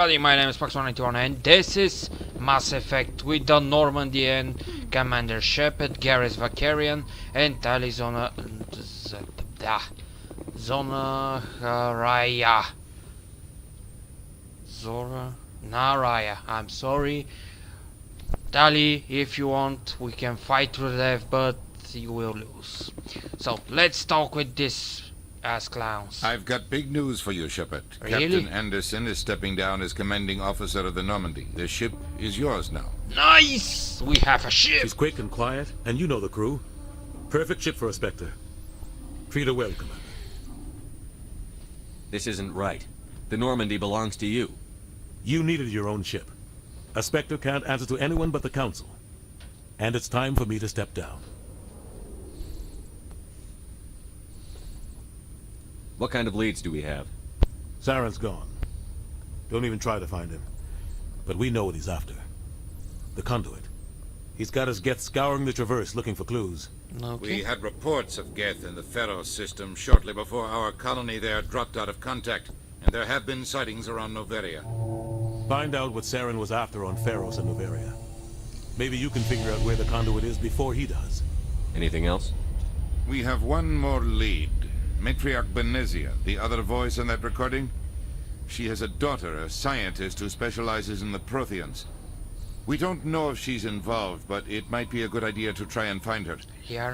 everybody, my name is Maksoel91 and this is Mass Effect with the Normandy and Commander Shepard, Gareth Vakarian and Tali Naraya. I'm sorry. Tali, if you want, we can fight to the death, but you will lose. So, let's talk with this ass clowns. I've got big news for you, Shepard. Really? Captain Anderson is stepping down as commanding officer of the Normandy. The ship is yours now. Nice! We have a ship! She's quick and quiet, and you know the crew. Perfect ship for a Spectre. Treat her well, Commander. This isn't right. The Normandy belongs to you. You needed your own ship. A Spectre can't answer to anyone but the Council. And it's time for me to step down. What kind of leads do we have? Saren's gone. Don't even try to find him. But we know what he's after. The conduit. He's got his Geth scouring the Traverse looking for clues. Okay. We had reports of Geth in the Pharaoh system shortly before our colony there dropped out of contact, and there have been sightings around Noveria. Find out what Saren was after on Pharos and Noveria. Maybe you can figure out where the conduit is before he does. Anything else? We have one more lead. Matriarch Benezia, the other voice in that recording. She has a daughter, a scientist who specializes in the Protheans. We don't know if she's involved, but it might be a good idea to try and find her.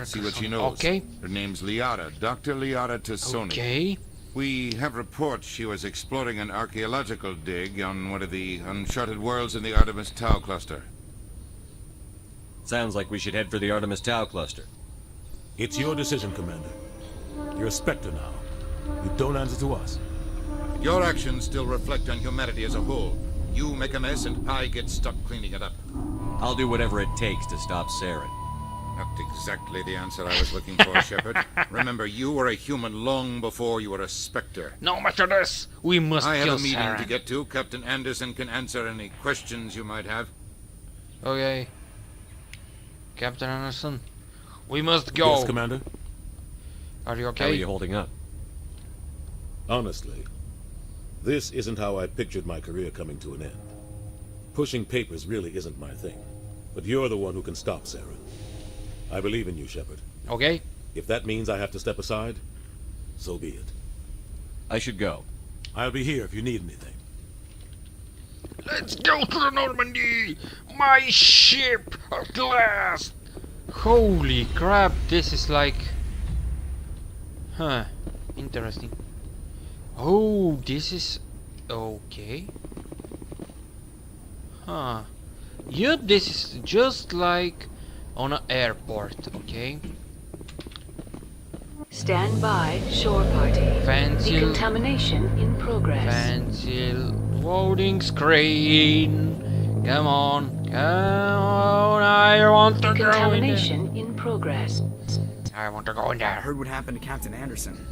See what she knows. Okay. Her name's Liara, Dr. Liara Tassoni. Okay. We have reports she was exploring an archaeological dig on one of the uncharted worlds in the Artemis Tau cluster. Sounds like we should head for the Artemis Tau cluster. It's your decision, Commander. You're a Spectre now. You don't answer to us. Your actions still reflect on humanity as a whole. You make a mess and I get stuck cleaning it up. I'll do whatever it takes to stop Saren. Not exactly the answer I was looking for, Shepard. Remember, you were a human long before you were a Spectre. No matter this, we must I have kill a meeting Saren. to get to. Captain Anderson can answer any questions you might have. Okay. Captain Anderson, we must go. Yes, Commander. Are you How okay? are you holding up? Honestly, this isn't how I pictured my career coming to an end. Pushing papers really isn't my thing. But you're the one who can stop Saren. I believe in you, Shepard. Okay. If that means I have to step aside, so be it. I should go. I'll be here if you need anything. Let's go to the Normandy! My ship at last! Holy crap, this is like... Huh, interesting. Oh, this is... okay. Huh. Yep, this is just like on an airport, okay? Stand by, shore party. Fancy... Decontamination in progress. Fancy loading screen. Come on, I want to go in there. Decontamination in progress. I want to go in I there. heard what happened to Captain Anderson.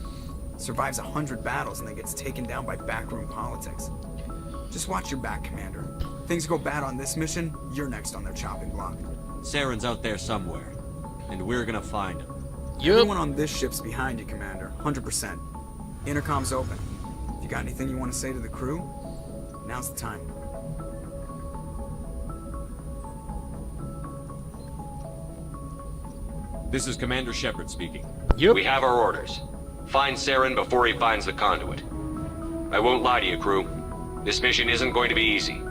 Survives 100 battles and then gets taken down by backroom politics. Just watch your back, Commander. Things go bad on this mission, you're next on their chopping block. Saren's out there somewhere, and we're gonna find him. Everyone on this ship's behind you, Commander. 100%. Intercom's open. If you got anything you want to say to the crew, now's the time. This is Commander Shepard speaking. Yep. We have our orders. Find Saren before he finds the conduit. I won't lie to you, crew. This mission isn't going to be easy.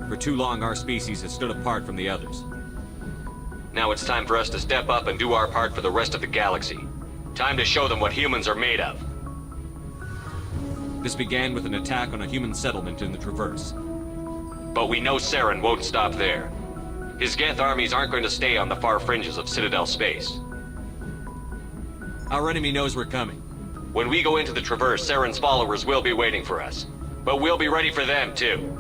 For too long, our species has stood apart from the others. Now it's time for us to step up and do our part for the rest of the galaxy. Time to show them what humans are made of. This began with an attack on a human settlement in the Traverse. But we know Saren won't stop there. His Geth armies aren't going to stay on the far fringes of Citadel space. Our enemy knows we're coming. When we go into the Traverse, Saren's followers will be waiting for us. But we'll be ready for them, too.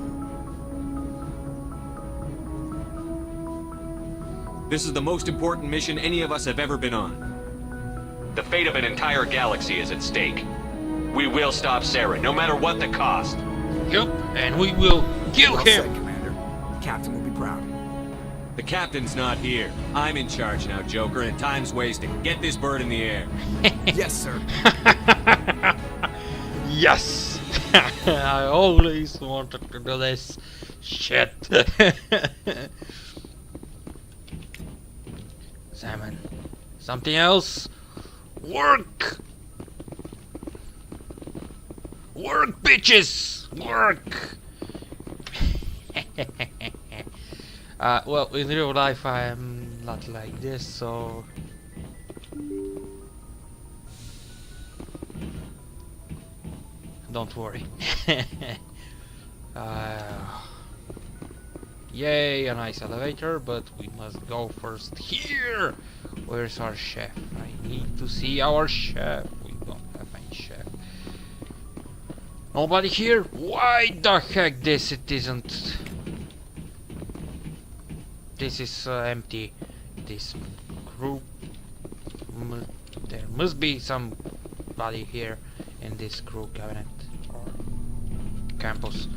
This is the most important mission any of us have ever been on. The fate of an entire galaxy is at stake. We will stop Saren, no matter what the cost. Yep, and we will kill Well him. said, Commander. The captain will be proud. The captain's not here. I'm in charge now, Joker, and time's wasting. Get this bird in the air. Yes, sir. Yes. I always wanted to do this shit. Salmon. Something else? Work! Work, bitches! Work! Well, in real life I am not like this, so... Don't worry. Yay, a nice elevator, but we must go first here. Where's our chef? I need to see our chef. We don't have any chef. Nobody here? Why the heck this it isn't? This is empty. This group. There must be somebody here in this crew cabinet or campus.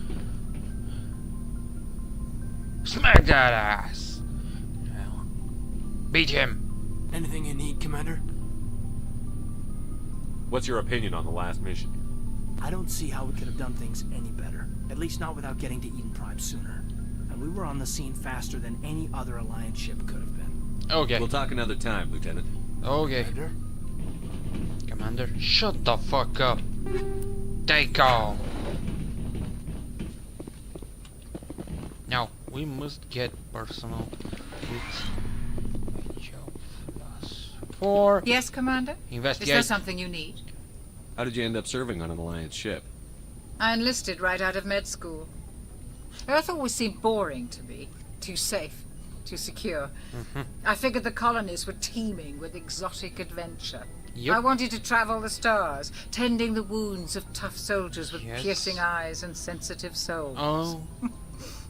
Smack that ass! Well, beat him! Anything you need, Commander? What's your opinion on the last mission? I don't see how we could have done things any better. At least not without getting to Eden Prime sooner. And we were on the scene faster than any other Alliance ship could have been. Okay. We'll talk another time, Lieutenant. Okay. Commander? Commander, shut the fuck up. Take off. Now, we must get personal with Joe +4. Yes, Commander? Is Investigate. there something you need? How did you end up serving on an Alliance ship? I enlisted right out of med school. Earth always seemed boring to me. Too safe. Too secure. I figured the colonies were teeming with exotic adventure. Yep. I wanted to travel the stars, tending the wounds of tough soldiers with Yes. piercing eyes and sensitive souls. Oh.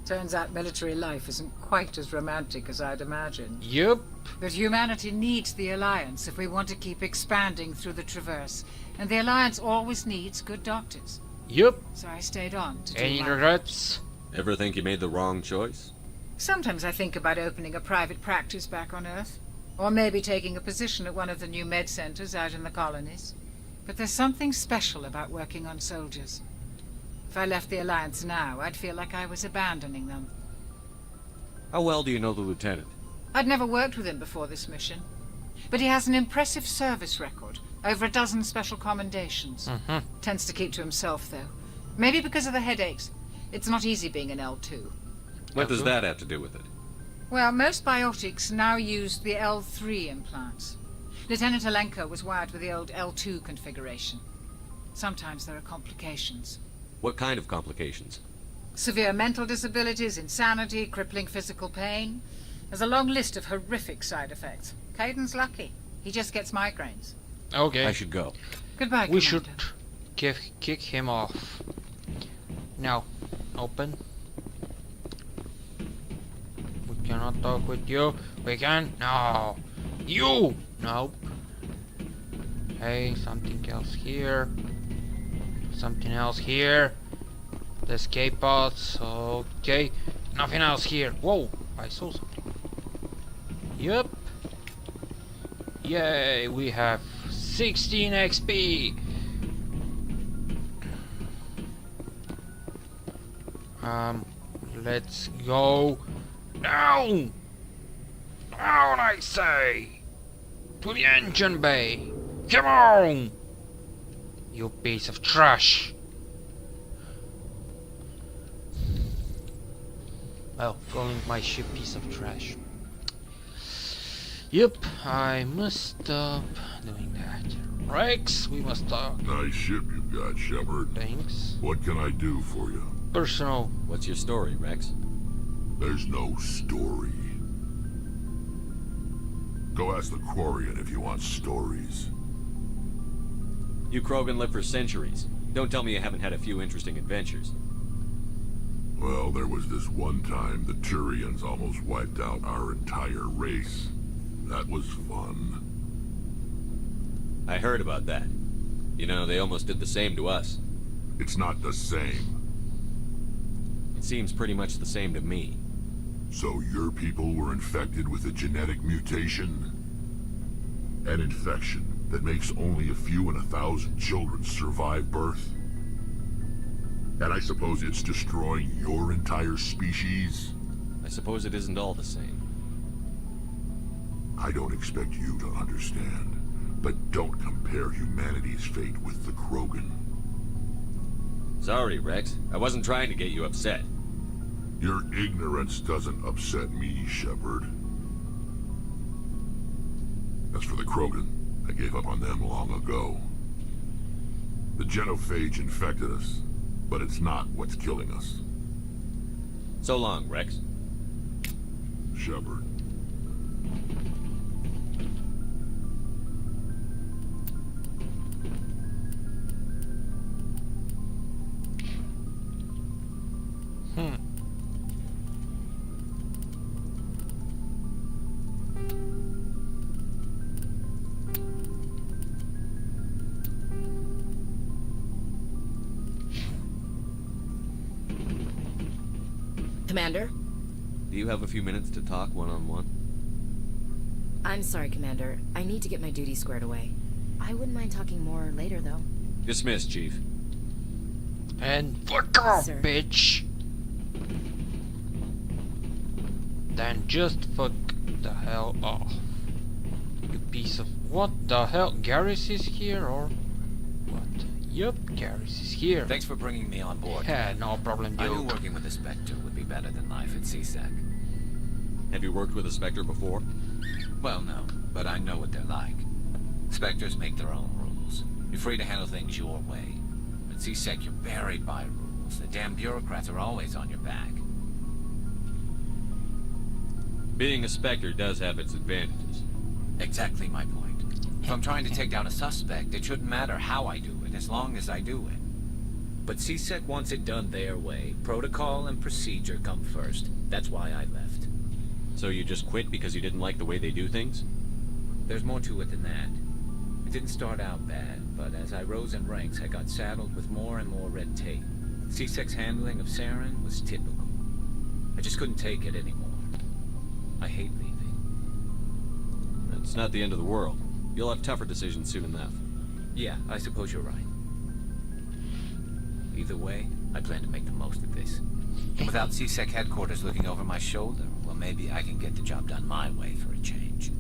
Turns out military life isn't quite as romantic as I'd imagined. Yep. But humanity needs the Alliance if we want to keep expanding through the Traverse. And the Alliance always needs good doctors. Yep. So I stayed on to do Any my... regrets? Ever think you made the wrong choice? Sometimes I think about opening a private practice back on Earth. Or maybe taking a position at one of the new med centers out in the colonies. But there's something special about working on soldiers. If I left the Alliance now, I'd feel like I was abandoning them. How well do you know the Lieutenant? I'd never worked with him before this mission. But he has an impressive service record. Over a dozen special commendations. Tends to keep to himself, though. Maybe because of the headaches. It's not easy being an L2. What does that have to do with it? Well, most biotics now use the L3 implants. Lieutenant Alenko was wired with the old L2 configuration. Sometimes there are complications. What kind of complications? Severe mental disabilities, insanity, crippling physical pain. There's a long list of horrific side effects. Caden's lucky. He just gets migraines. Okay. I should go. Goodbye, We Commander. should kick him off. Now, open. We cannot talk with you. We can? No. You! Nope. Okay, something else here. Something else here. The escape pods. Okay. Nothing else here. Whoa! I saw something. Yep. Yay! We have 16 XP. Let's go down. Down, I say. To the engine bay. Come on. You piece of trash. Well, calling my ship piece of trash. Yep, I must stop doing that. Rex, we must talk. Nice ship you've got, Shepard. Thanks. What can I do for you? Personal. What's your story, Rex? There's no story. Go ask the Quarian if you want stories. You Krogan live for centuries. Don't tell me you haven't had a few interesting adventures. Well, there was this one time the Turians almost wiped out our entire race. That was fun. I heard about that. You know, they almost did the same to us. It's not the same. It seems pretty much the same to me. So your people were infected with a genetic mutation? An infection that makes only a few in 1,000 children survive birth? And I suppose it's destroying your entire species? I suppose it isn't all the same. I don't expect you to understand, but don't compare humanity's fate with the Krogan. Sorry, Rex. I wasn't trying to get you upset. Your ignorance doesn't upset me, Shepard. As for the Krogan, I gave up on them long ago. The genophage infected us, but it's not what's killing us. So long, Rex. Shepard. Commander? Do you have a few minutes to talk one-on-one? I'm sorry, Commander. I need to get my duty squared away. I wouldn't mind talking more later, though. Dismissed, Chief. And fuck off, Sir. bitch! Then just fuck the hell off. You piece of... What the hell? Garrus is here, or... What? Yup, Garrus is here. Thanks for bringing me on board. Yeah, no problem, I knew dude. working with the Spectre would be better than life at CSEC. Have you worked with a Spectre before? Well, no, but I know what they're like. Spectres make their own rules. You're free to handle things your way. At CSEC, you're buried by rules. The damn bureaucrats are always on your back. Being a Spectre does have its advantages. Exactly my point. If I'm trying to take down a suspect, it shouldn't matter how I do it, as long as I do it. But CSEC wants it done their way. Protocol and procedure come first. That's why I left. So you just quit because you didn't like the way they do things? There's more to it than that. It didn't start out bad, but as I rose in ranks, I got saddled with more and more red tape. CSEC's handling of Saren was typical. I just couldn't take it anymore. I hate leaving. It's not the end of the world. You'll have tougher decisions soon enough. Yeah, I suppose you're right. Either way, I plan to make the most of this. And without CSEC headquarters looking over my shoulder, well, maybe I can get the job done my way for a change.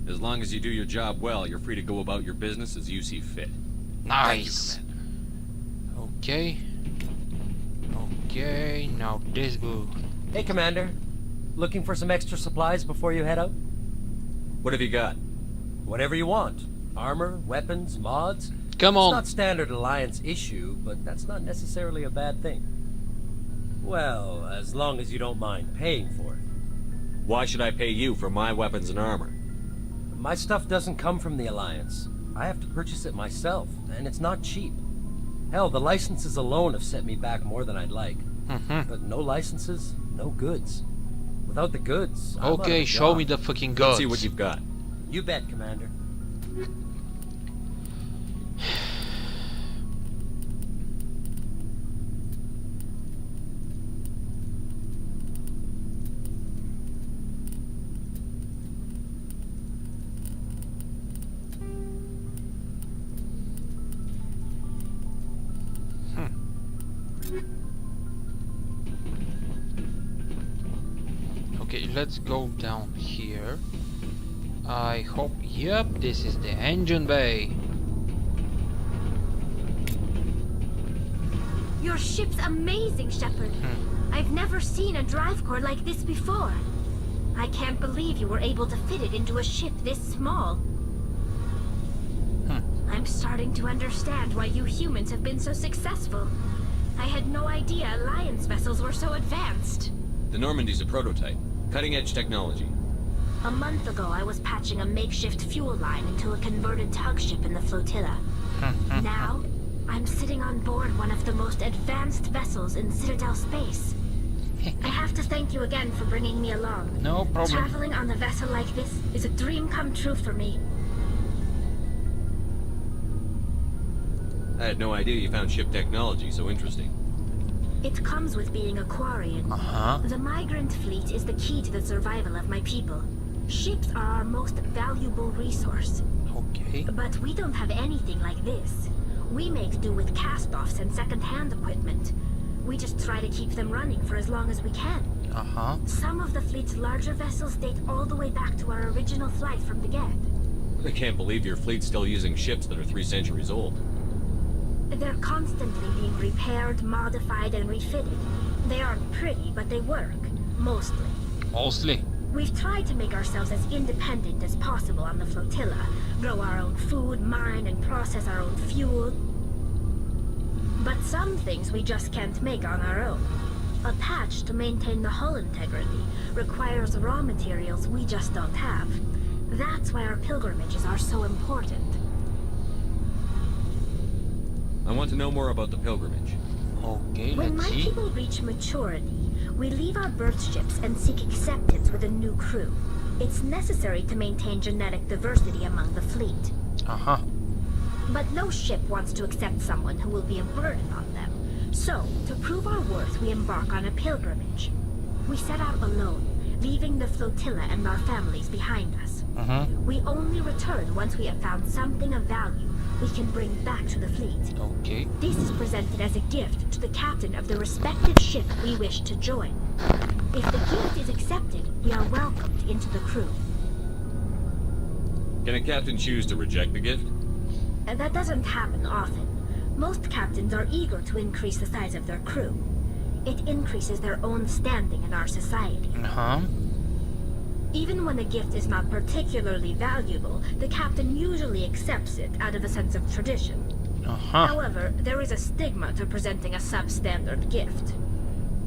As long as you do your job well, you're free to go about your business as you see fit. Nice. Thank you, Commander. Okay. Okay, now this boo. Hey, Commander. Looking for some extra supplies before you head out? What have you got? Whatever you want. Armor, weapons, mods. Come It's on. not standard Alliance issue, but that's not necessarily a bad thing. Well, as long as you don't mind paying for it. Why should I pay you for my weapons and armor? My stuff doesn't come from the Alliance. I have to purchase it myself, and it's not cheap. Hell, the licenses alone have set me back more than I'd like. But no licenses, no goods. Without the goods, I'm out of Okay, a show job. me the fucking Let's guns. see what you've got. You bet, Commander. Okay, let's go down here. I hope... Yep, this is the engine bay. Your ship's amazing, Shepard. I've never seen a drive core like this before. I can't believe you were able to fit it into a ship this small. I'm starting to understand why you humans have been so successful. I had no idea Alliance vessels were so advanced. The Normandy's a prototype. Cutting-edge technology. A month ago, I was patching a makeshift fuel line into a converted tug ship in the flotilla. Now, I'm sitting on board one of the most advanced vessels in Citadel space. I have to thank you again for bringing me along. No problem. Traveling on a vessel like this is a dream come true for me. I had no idea you found ship technology so interesting. It comes with being a Quarian. The migrant fleet is the key to the survival of my people. Ships are our most valuable resource. Okay. But we don't have anything like this. We make do with cast-offs and second-hand equipment. We just try to keep them running for as long as we can. Uh-huh. Some of the fleet's larger vessels date all the way back to our original flight from the get. I can't believe your fleet's still using ships that are 3 centuries old. They're constantly being repaired, modified, and refitted. They aren't pretty, but they work. Mostly. Mostly. We've tried to make ourselves as independent as possible on the flotilla. Grow our own food, mine, and process our own fuel. But some things we just can't make on our own. A patch to maintain the hull integrity requires raw materials we just don't have. That's why our pilgrimages are so important. I want to know more about the pilgrimage. Okay, When my let's see. people reach maturity, we leave our birth ships and seek acceptance with a new crew. It's necessary to maintain genetic diversity among the fleet. Uh-huh. But no ship wants to accept someone who will be a burden on them. So, to prove our worth, we embark on a pilgrimage. We set out alone, leaving the flotilla and our families behind us. We only return once we have found something of value we can bring back to the fleet. Okay. This is presented as a gift to the captain of the respective ship we wish to join. If the gift is accepted, we are welcomed into the crew. Can a captain choose to reject the gift? And that doesn't happen often. Most captains are eager to increase the size of their crew. It increases their own standing in our society. Uh-huh. Even when a gift is not particularly valuable, the captain usually accepts it out of a sense of tradition. Uh-huh. However, there is a stigma to presenting a substandard gift.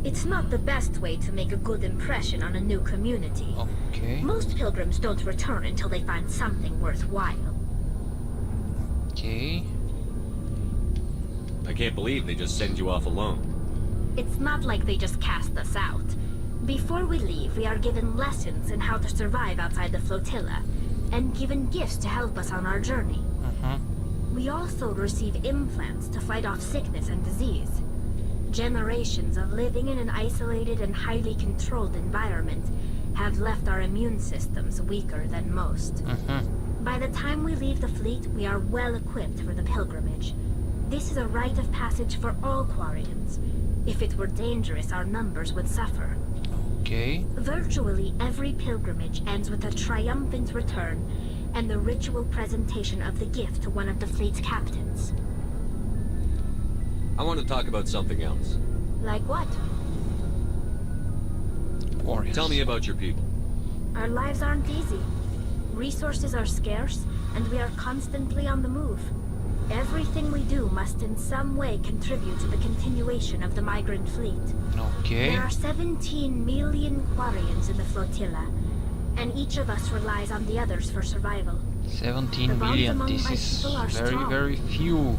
It's not the best way to make a good impression on a new community. Okay. Most pilgrims don't return until they find something worthwhile. Okay. I can't believe they just send you off alone. It's not like they just cast us out. Before we leave, we are given lessons in how to survive outside the flotilla, and given gifts to help us on our journey. We also receive implants to fight off sickness and disease. Generations of living in an isolated and highly controlled environment have left our immune systems weaker than most. By the time we leave the fleet, we are well equipped for the pilgrimage. This is a rite of passage for all Quarians. If it were dangerous, our numbers would suffer. Okay. Virtually every pilgrimage ends with a triumphant return and the ritual presentation of the gift to one of the fleet's captains. I want to talk about something else. Like what? Warriors. Tell me about your people. Our lives aren't easy. Resources are scarce, and we are constantly on the move. Everything we do must in some way contribute to the continuation of the migrant fleet. Okay. There are 17 million Quarians in the flotilla, and each of us relies on the others for survival. 17 The bonds million. among This my is people are very, strong. very few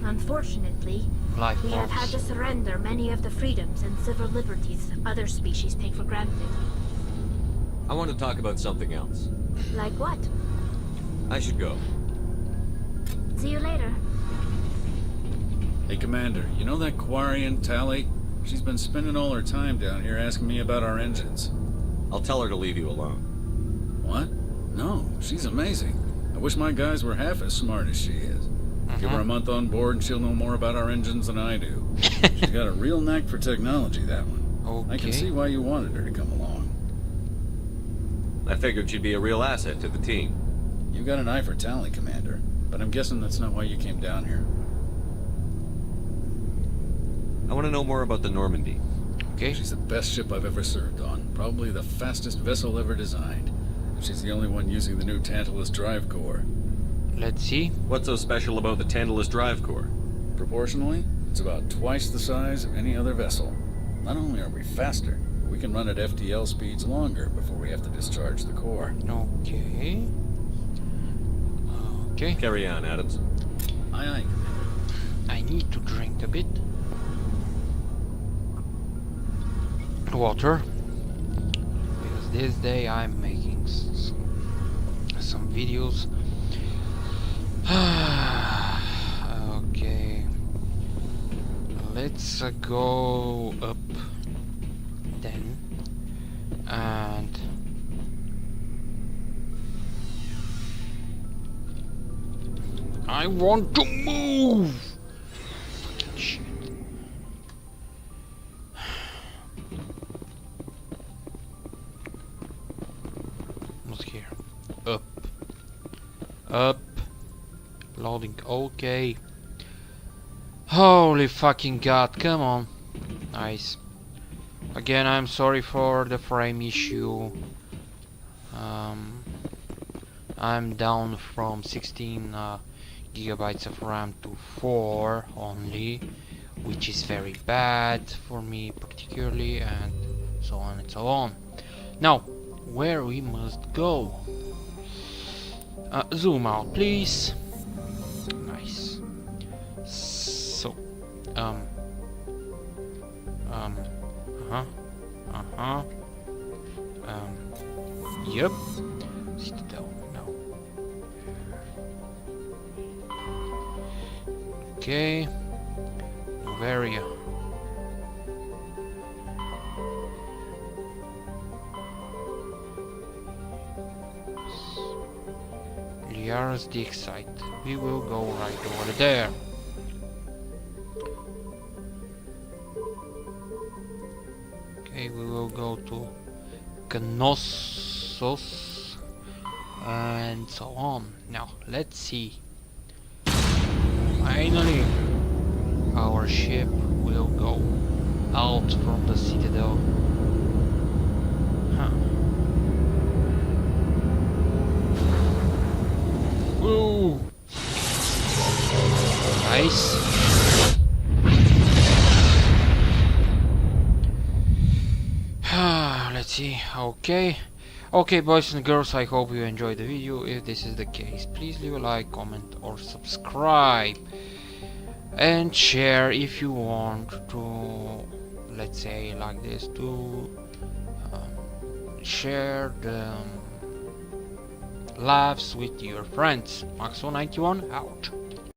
Unfortunately, life we have had forms. to surrender many of the freedoms and civil liberties other species take for granted. I want to talk about something else. Like what? I should go. See you later. Hey, Commander, you know that Quarian, Tally? She's been spending all her time down here asking me about our engines. I'll tell her to leave you alone. What? No, she's amazing. I wish my guys were half as smart as she is. Give her a month on board and she'll know more about our engines than I do. She's got a real knack for technology, that one. Okay. I can see why you wanted her to come along. I figured she'd be a real asset to the team. You got an eye for Tally, Commander, but I'm guessing that's not why you came down here. I want to know more about the Normandy. Okay. She's the best ship I've ever served on. Probably the fastest vessel ever designed. She's the only one using the new Tantalus drive core. Let's see. What's so special about the Tantalus drive core? Proportionally, it's about twice the size of any other vessel. Not only are we faster, but we can run at FTL speeds longer before we have to discharge the core. Okay. Okay. Carry on, Adams. Aye, aye, Commander. I need to drink a bit. Water. Because this day I'm making some videos. Okay. Let's go up then. And I want to move. Fucking shit. goes here? Up. Up. Loading. Okay. Holy fucking god, come on. Nice. Again, I'm sorry for the frame issue. I'm down from 16 gigabytes of RAM to 4 only, which is very bad for me particularly, and so on and so on. Now, where we must go? Zoom out, please. Nice. So, yep. Citadel, no. Okay. New area. Liara's dig site. We will go right over there. Okay, we will go to Knossos and so on. Now, let's see. Finally, our ship will go out from the Citadel. Huh. Ooh. Nice. Let's see. Okay, boys and girls, I hope you enjoyed the video. If this is the case, please leave a like, comment or subscribe, and share if you want to, let's say like this, to share the laughs with your friends. Maksoel91 out.